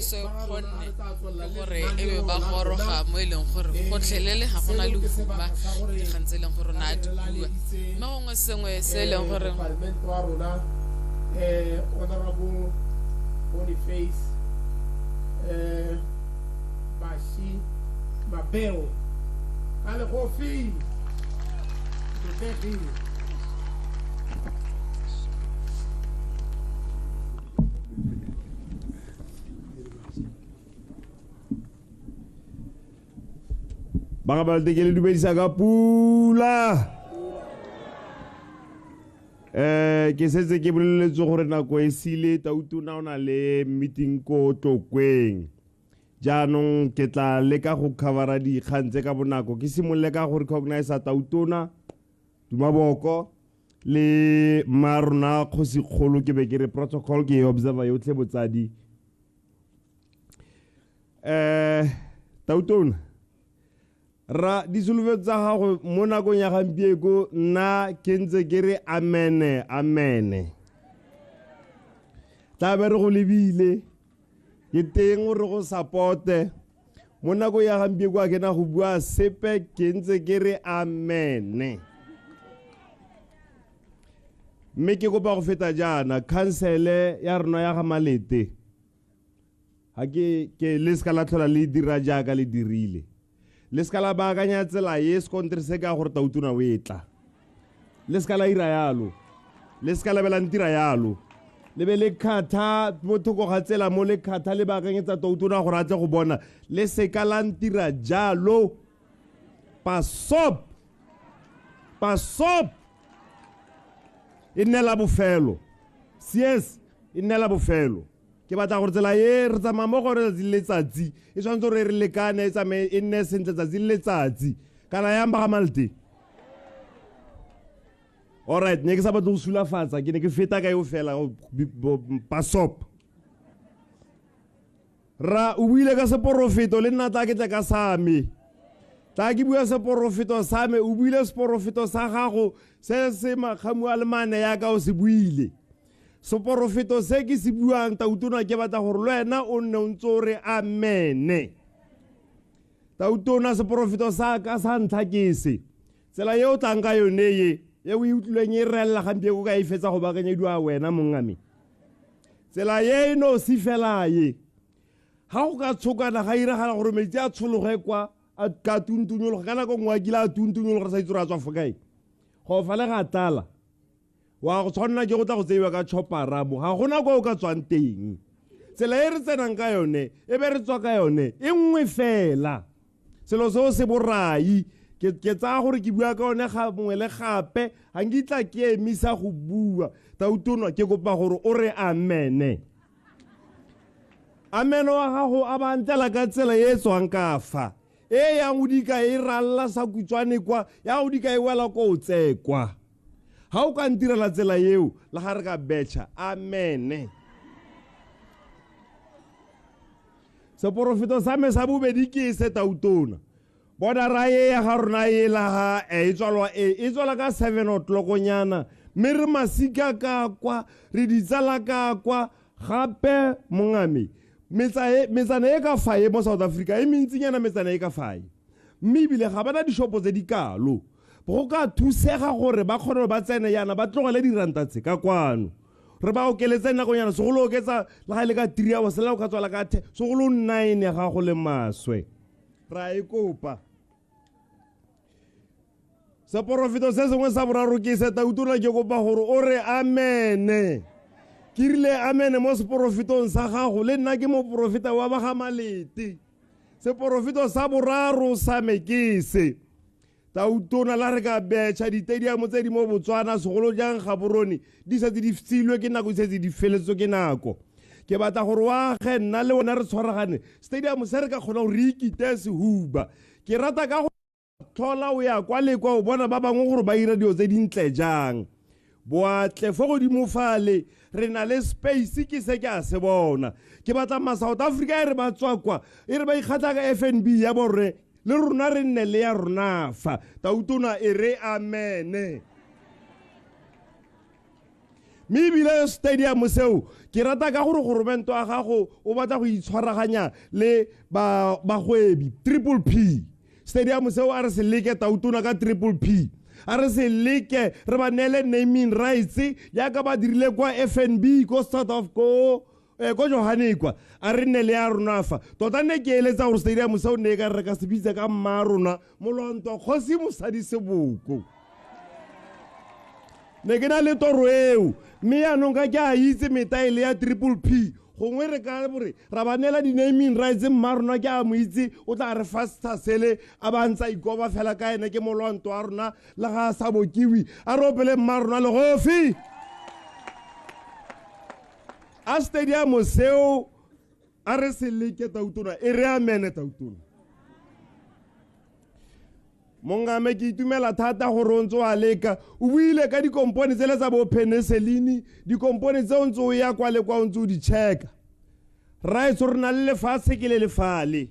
so khonne gore ebe ba goroga mo ileng gore gotlhelele ga gona le huma di gantseleng gore na di bua mo gongwe sengwe se leng gore honorable Boniface Bashi Mabeo ale go fi Banga balde ke le dumedisa ka pula ke setse ke boleletse gore nako e sile Tautona o na le meeting ko Tlokweng jaanong ke tla leka go covera dikgang tse ka bonako ke simolle ka go recognize Tautona Dumaboko le marona Kgosikgolo ke be ke re protocol ke observer yotlhe botsadi Tautona ra disolve tsa gago mo nakong ya gampieko nna ke ntse ke re amene tla be re go lebile ke teng gore go supporte mo nakong ya gampieko a kena go bua sepe ke ntse ke re amene mme ke kopa go feta jaana councile ya rona ya ga Malete ha ke le ska la tlhola le dira jaaka le dirile le ska la baakanya tsela yes kontre se ka gore Tautona o etla le ska la ira yalo le ska la bela ntira yalo le be le khatha mothoko ga tsela mo le khatha le baakanyetsa Tautona gore a tle go bona le se ka la ntira jalo pasop inela bofelo yes inela bofelo ke batla gore tsela ye re tsamaya mo gore letsatsi e tshwanetse gore re lekane e tsamaye e nne sentle tsatsi le letsatsi kana yamba ga Malete alright ne ke sa batla go sulafatsa ke ne ke feta ka yo fela pasop ra o buile ka seporofeto le nna tla ke tla ka same tla ke bua seporofeto same o buile seporofeto sa gago se makgamu a le mane ya ka o se buile seporofeto se ke se buang Tautona ke batla gore le wena o nne o ntse o re amene Tautona seporofeto sa ka sa ntlha ke se tsela ye o tlang ka yone ye o utlwileng e rela gampieko ka e fetsa go baakanyediwa wena mongame tsela ye no se fela ye ga go ka tshokana ga iragala gore metsi a tshologe kwa a ka tuntunyologa ka nako ngwe a kile a tuntunyologa re sa itse re a tswa fokae go fa le ga tala wa go tshwanna ke go tla go tseiwa ka chopara mo ga gona go o ka tswang teng tsela e re tsenang ka yone e be re tswa ka yone e nngwe fela selo se o se borai ke tsa gore ke bua ka yone ga mongwe le gape ga nkitla ke emisa go bua Tautona ke kopa gore o re amene ameno wa gago a ba ntela ka tsela e tswang ka fa e yang o dika e ralla sa kutswane kwa ya o dika e wela ko o tsekwa ha o ka ntirela tsela yeo la ga re ka betcha amene seporofeto sa me sa bobedi ke se Tautona bona ra ye ya ga rona e la ga e tswala ka 7 o'clock nyana mme re masika ka kwa re ditsala ka kwa gape mongame metsana e ka fae mo South Africa e mentsinyana metsana e ka fae mme ebile ga bana dishopo tse di kalo go ka thusega gore ba kgone ba tsene yana ba tlogele diranta tse ka kwano re ba okeletse nakonyana segolo oketsa le ga le ka 3 hours la o ka tswala ka 10 segolo 9 ya ga go le maswe ra e kopa seporofeto se sengwe sa boraro ke se Tautona ke kopa gore o re amene ke rile amene mo seporofetong sa gago le nna ke mo profeta wa ba ga Malete seporofeto sa boraro sa me ke se Tautona la re ka betcha ditediamo tse di mo Botswana segolo jang Gaborone di setse di tsilwe ke nako di setse di feletswe ke nako ke batla gore wa ge nna le wena re tshwaragane stadium se re ka kgona go re ikite se huba ke rata ka go tlhola o ya kwa le kwa o bona ba bangwe gore ba ira dio tse dintle jang boatle fo godimo fale re na le space ke se ke a se bona ke batla ma South Africa e re ba tswa kwa e re ba ikgatla ka FNB ya borre le rona re nne le ya rona fa Tautona e re amene mebile stadium seo ke rata ka gore goromento a gago o batla go itshwaraganya le bagwebi triple P stadium seo a re se leke Tautona ka triple P a re se leke re ba neele naming rights yaka ba dirile kwa FNB ko South of ko Johannesburg a re nne le ya rona fa tota ne ke eletsa gore stadium seo ne ka re ka se bitsa ka mma rona molonto kgosi mosadi seboko ne ke na le toro eo mme yaanong ka ke a itse metaele ya triple P gongwe re ka bore ra ba neela di-naming rights mma rona ke a mo itse o tla re fasta sele a ba ntsa ikoba fela ka ene ke molwanto wa rona le ga a sa bokiwi a re opele mma rona legofi a stadium seo a re se leke Tautona e re amene Tautona mongame ke itumela thata gore o ntse wa leka o buile ka dikompone tse le tsa bo penicillin dikompone tse o ntse o ya kwa le kwa o ntse o di checka right re na le lefatshe ke le lefale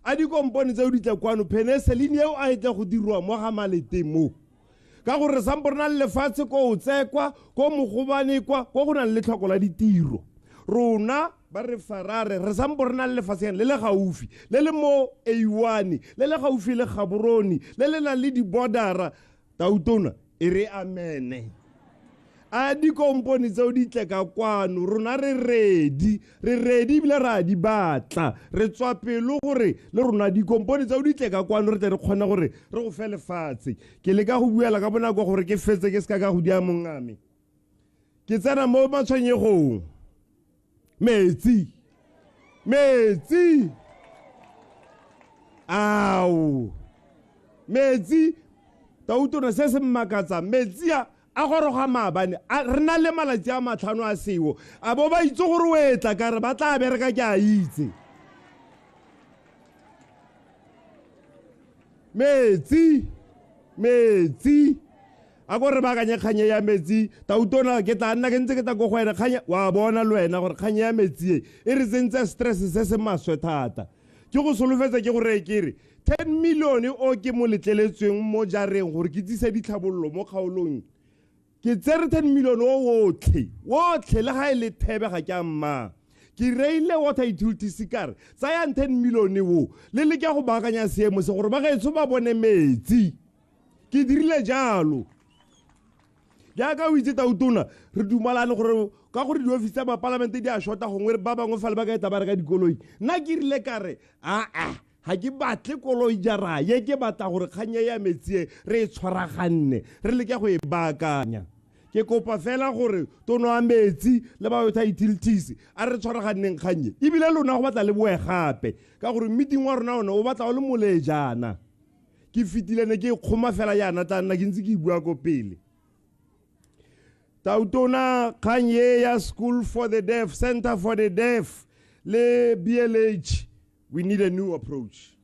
a dikompone tse o di tla kwano penicillin eo a etla go dirwa mo ga malete mo ka gore sampo re na le lefatshe ko o tsekwa ko mogobane kwa go na le tlhoko la ditiro rona ba re farare re sampo re na le lefatshe le le gaufi le le mo A1 le le gaufi le Gaborone le le na le di bordera Tautona e re amene a dikompone tseo di tle ka kwano rona re ready bile ra di batla re tswa pelo gore le rona dikompone tseo di tle ka kwano re tle re kgona gore re go fe lefatshe ke le ka go buela ka bonako gore ke fetse ke ska ka go dia mongame ke tsena mo matshwenyegong metsi au metsi Tautona se se mmakatsa metsi a goroga maabane re na le malatsi a matlhano a seo a bo ba itse gore o etla ka re ba tla bereka ke a itse metsi a gore ba kanye kganye ya metsi Tautona ke tla nna ke ntse ke tla go gwena kganye wa bona le wena gore kganye ya metsi e re sentse stress se se maswe thata ke go solofetsa ke gore ke re 10 million o ke mo letleletsweng mo jareng gore ke tsise ditlhabololo mo kgaolong ke tsere 10 million o wotlhe le ga e le thebe ga ke a mma ke reile water utility sikare tsaya 10 million wo le le ke go baakanya seemo se gore ba gaetso ba bone metsi ke dirile jalo jaaka o itse Tautona re dumalane gore ka gore di-office tsa mapalamente di a shota gongwe ba bangwe fale ba ka eta ba re ka dikoloi nna ke rile kare ga ke batle koloi jara ye ke batla gore kganye ya metsi re e tshwaraganne re le ke go e baakanya ke kopa fela gore tono a metsi le ba water utilities a re tshwaraganneng kganye ebile lona go batla le boe gape ka gore meeting wa rona ona o batla o le molejana ke fitilene ke kgoma fela yana tla nna ke ntse ke bua ko pele Tautona kganye ya School for the Deaf, Center for the Deaf, le BLH, we need a new approach.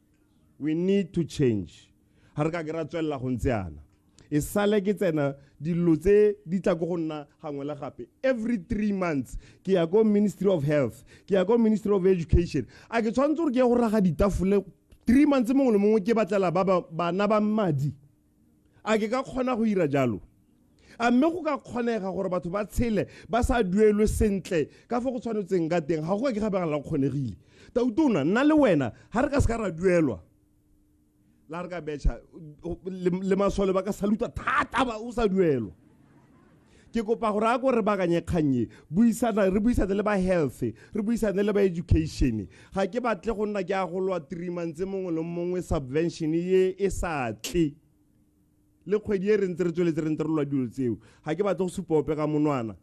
We need to change. Harka ke ra tswella go ntseana. E sale ke tsena dilo tse di tla go nna gangwe la gape. Every 3 months ke ya go Ministry of Health, ke ya go Ministry of Education. A ke tshwantse gore ke go raga ditafole 3 months mongwe le mongwe ke batlela bana ba mmadi. A ke ka kgona go ira jalo. A mme go ka kgonega gore batho ba tshele ba sa duelwe sentle ka fo go tshwanetseng ka teng ga go ke ga ba la kgonegile Tautona nna le wena ha re ka se ka ra duelwa la re ka betšha le masole ba ka saluta thata ba o sa duelwa ke kopa gore a go re bakanye kganye re buisane le ba health re buisane le ba education ga ke batle go nna ke a go lwa 3 months mongwe le mongwe subvention ye e sa tle le kgwedi e re ntse re tsweletse re ntse re lwa dilo tseo ga ke batla go supa ope ka monwana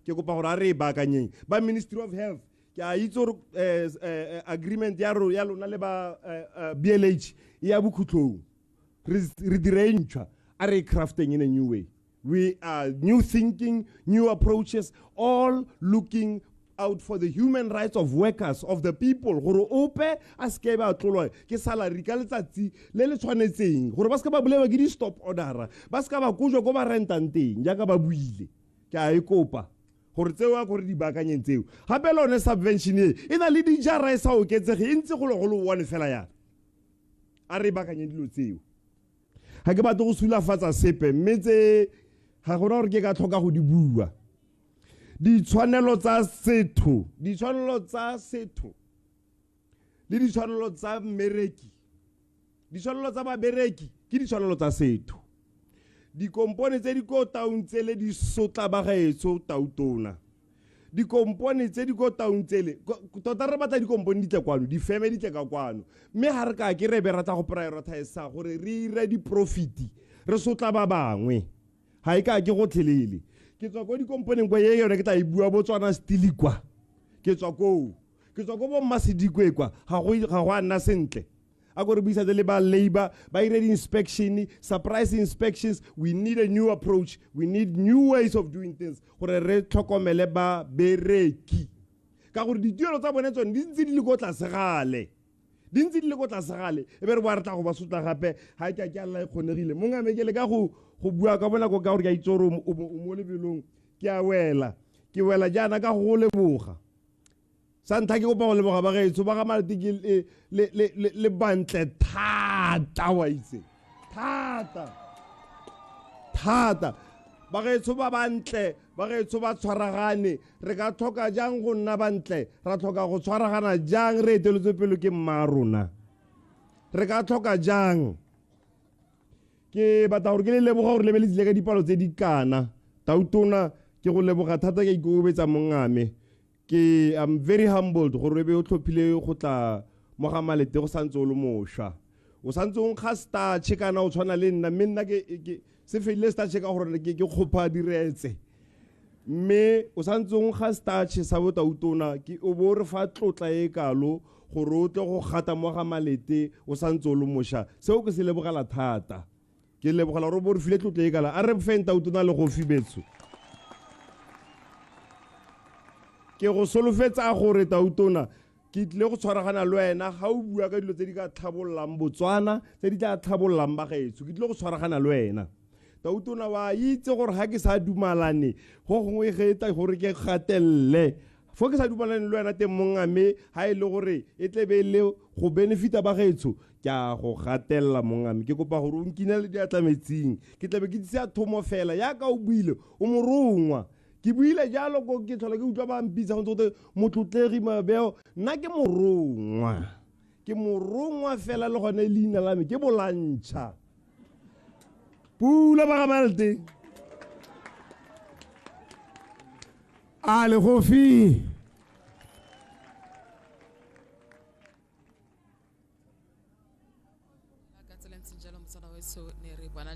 ke kopa gore a re e baakanyeng ba Ministry of Health ke a itse gore agreement ya lona le ba BLH ya bokhutlong re dire ntšhwa a re crafting in a new way. We are new thinking, new approaches, all looking out for the human rights of workers, of the people. Gore ope a se ke ba tlolwa ke salary ka letsatsi le le tshwanetseng gore ba se ka ba bolewa ke di stop order ba se ka ba kujwa go ba rentang teng jaaka ba buile ke a e kopa gore tseo a gore di baakanyeng tseo gape le one subvention e na le dijara e sa oketsege e ntse go le one fela yana a re baakanyeng dilo tseo ga ke batle go sulafatsa sepe mme tse ga gona gore ke ka tlhoka go di bua ditshwanelo tsa setho le ditshwanelo tsa mmereki. Ditshwanelo tsa babereki ke ditshwanelo tsa setho. Dikompone tse di ko taung tsele di sotla ba gaetso tautona. Dikompone tse di ko taung tsele tota re batla dikompone di tle kwano, di feme di tle ka kwano. Mme ha re ka ke re be rata go prioritize gore re ire di profiti re sotla ba bangwe. Ha e ka ke go tlhelele. Ke tswa go dikompone kwa ye yone ke tla e bua Botswana stili kwa. Ke tswa go bo Masidikwe kwa ga go a nna sentle. A go re bisa le ba labor ba ire inspection, surprise inspections. We need a new approach, we need new ways of doing things gore re tlhokomele ba bereki ka gore dituelo tsa bone tsone di ntse di le go tlasegale e be re ba re tla go ba sotla gape ha ke Allah e kgonegile mongamekele ka go bua ka bona go ka gore ke a itsoro o mo lebelong ke a ke wela jana ka go leboga Santa ke go ba leboga ba gaetso ba ga Maltiki le bantle thata wa itse thata ba gaetso ba bantle ba gaetso ba tshwaragane re ka tlhoka jang go nna bantle ra tlhoka go tshwaragana jang re eteletse pelo ke mmarona re ka tlhoka jang ke batla gore ke le leboga gore le be le tsile ka dipalo tse di kana tautona ke go leboga thata ke ikobetsa mongame ke I'm very humbled gore be o tlhophile go tla mo ga Malete go santse o le mosha o santse o nkga starch kana o tshwana le nna menna ke se feile starch ka gore ke khopha diretse me o santse o nkga starch sa bota utona ke o bo re fa tlotla e kalo gore o tle go gata mo ga Malete o santse o le mosha seo ke se lebogela thata ke lebogela gore bo re file tlotla e kala a re fenta utona le go fibetso ke go solofetsa gore tautona ke tle go tshwaragana le wena ga o bua ka dilo tse di ka tlhabollang Botswana tse di tla tlhabollang ba gaetso ke tle go tshwaragana le wena tautona wa itse gore ga ke sa dumalane go gongwe ge eta gore ke gatelle fo ke sa dumalane le wena teng mongame ha ile gore e tlebe le go benefita ba gaetso ke a go gatella mongame ke kopa gore o nkine le diatlametsing ke tlebe ke tsa thomo fela ya ka o buile o morongwa ke buile jalo go ke tlhola ke utlwa ba mpitsa go ntse motlotlegi mabeo nna ke morongwa fela le gone leina la me ke bolantšha pula ba ga Malte a le go fi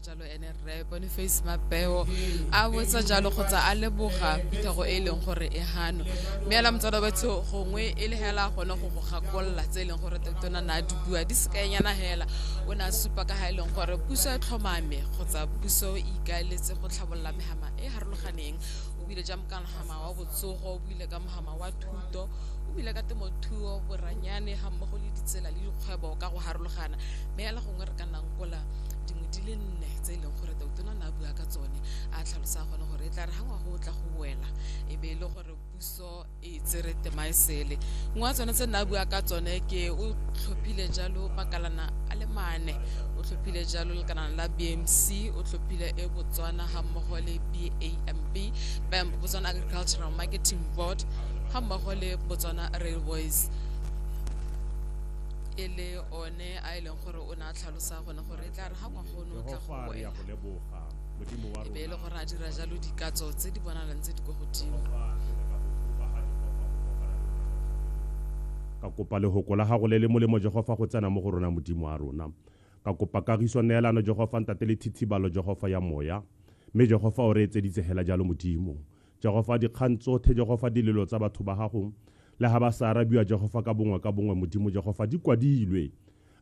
jalo ene re Boniface Mapeo a botsa jalo kgotsa a leboga phetogo e leng gore e hano mme ala motsana batho gongwe e le hela gona go gakolla tse leng gore tautona na di bua di sekaenyana hela o na supa ka ha e leng gore puso e tlhomame kgotsa puso e ikaeletse go tlhabolla mehama e harologaneng o bile jam ka mohama wa botsogo o bile ka mohama wa thuto o bile ka temothuo boranyane ha mmogo le ditsela le dikgwebo ka go harologana mme ala gongwe re ka nang kola dingwe di le nne tse leng gore tautona na bua ka tsone a tlhalosa gone gore e tla re hangwa go tla go wela e be le gore puso e tsere temaisele ngwa tsone tse na bua ka tsone ke o tlhophile jalo makalana a le mane o tlhophile jalo le kana la BMC o tlhophile e Botswana ha mmogo le BAMB Botswana Agricultural Marketing Board ha mmogo le Botswana Railways ele one a ileng gore o na tlhalosa gone gore e tla re ha ngwa go no tla go wela e be le gore a dira jalo dikatso tse di bonalang tse di go godimo ka kopa le hokola ha go le molemo Jehova go tsena mo go rona modimo wa rona ka kopa kagiso neelano Jehova ntate le thithibalo Jehova ya moya me Jehova o re etseditse hela jalo modimo Jehova di kgantso the Jehova dilelo tsa batho ba gago le ha ba sa arabiwa Jehova ka bongwe modimo Jehova di kwadilwe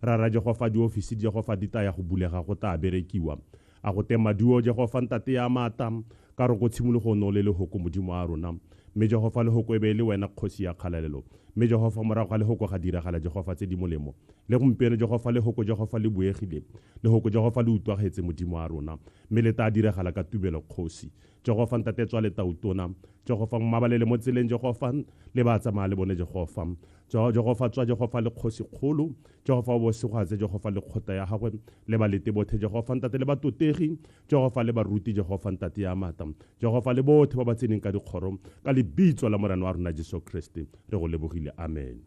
ra Jehova di ofisi Jehova di taya go bulega go ta berekiwa a go tema duo Jehova ntate ya mata ka re go tshimolo go no le hoko modimo wa rona me Jehova le hoko e be le wena kgosi ya khalalelo mme Jehova morago ga lehoko ga diragala Jehova tse di molemo le gompieno Jehova lehoko Jehova le buegile lehoko Jehova le utlwagetse modimo a rona mme le ta diragala ka tubelo kgosi Jehova ntate tswa le tautona Jehova mmabalele mo tseleng Jehova le ba tsamaya le bone Jehova Jehova tswa Jehova le kgosi kgolo Jehova bo segwatse Jehova le kgota ya gagwe le ba lete bothe Jehova ntate le batotegi Jehova le baruti Jehova ntate ya mata Jehova le bothe ba ba tseneng ka dikgoro ka lebitso la morana wa rona Jesu Kriste re go lebogile amen.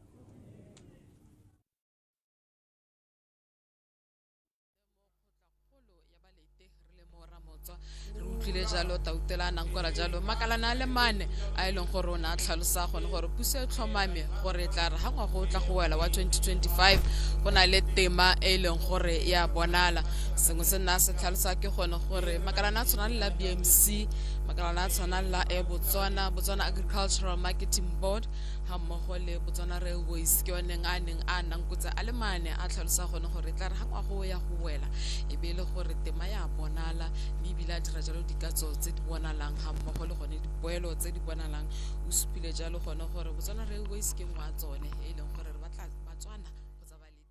Re jalo tautela nang kora jalo makalana le mane a ileng gore o na tlhalosa gone gore puso e tlhomame gore tla re hangwa go tla go wela wa 2025 go na le tema e leng gore ya bonala sengwe se nna se tlhalosa ke gone gore makalana tsona la BMC makalana tsona la Botswana Agricultural Marketing Board ha mmogo le Botswana Railways ke one a neng a nang kutsa a le mane a tlhalosa gone gore tla re hangwa go ya go wela e be le gore tema ya bonala mme bila dira jalo dikatso tse di bonalang ha mmogo le gone dipoelo tse di bonalang o supile jalo gone gore Botswana Railways ke ngwa tsone e leng gore re batla Batswana go tsa balete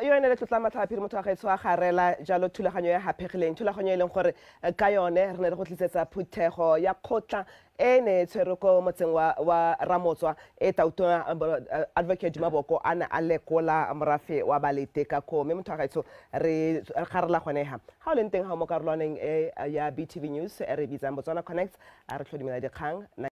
yo ene le tlotla matlhapi re motho wa gaetso a garela jalo thulaganyo ya hapegileng thulaganyo e leng gore ka yone re ne re go tlisetsa phuthego ya kgotla e ne tshwere ko motseng wa Ramotswa e tautona advocate Maboko a ne a lekola morafe wa balete ka ko mme motho wa gaetso re garela gone ha o leng teng ha mo karolwaneng ya BTV News re bitsang Botswana Connect a re tlhodimela dikgang